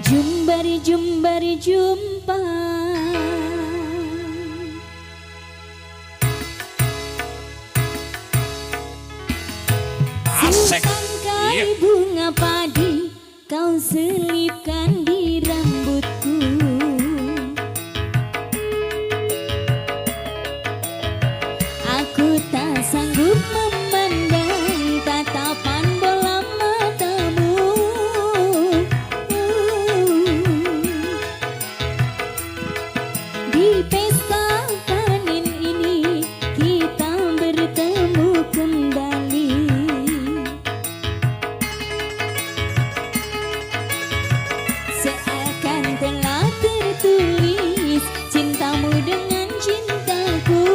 Jumbari jumbari jumpa Sangkai bunga padi kau selipkan di rambutku. Aku tak sanggup memandang tatapan bola matamu. Di pesta panen ini kita bertemu kembali. Seakan telah tertulis cintamu dengan cintaku.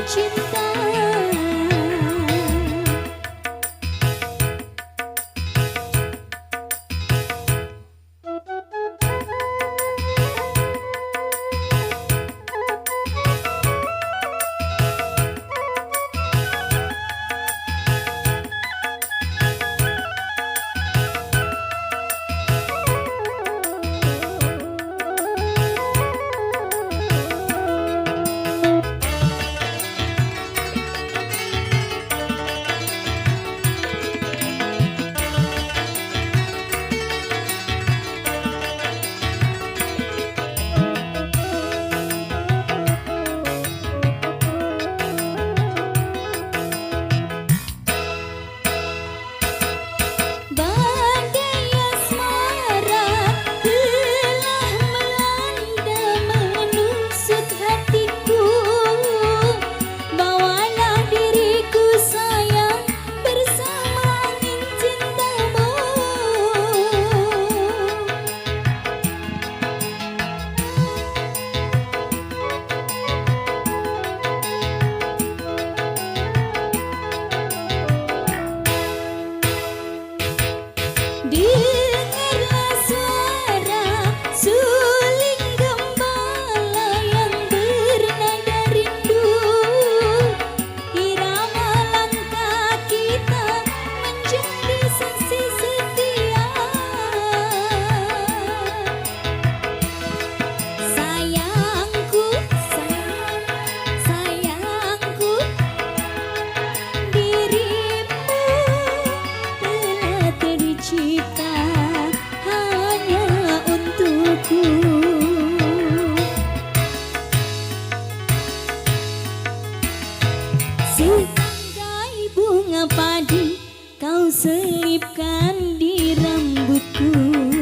Cinta dengarlah suara suling gembala yang bernada rindu. Irama langkah kita menjadi saksi setia. Sayangku, sayangku, dirimu telah tercipta hanya untukku. Setangkai bunga padi kau selipkan di rambutku.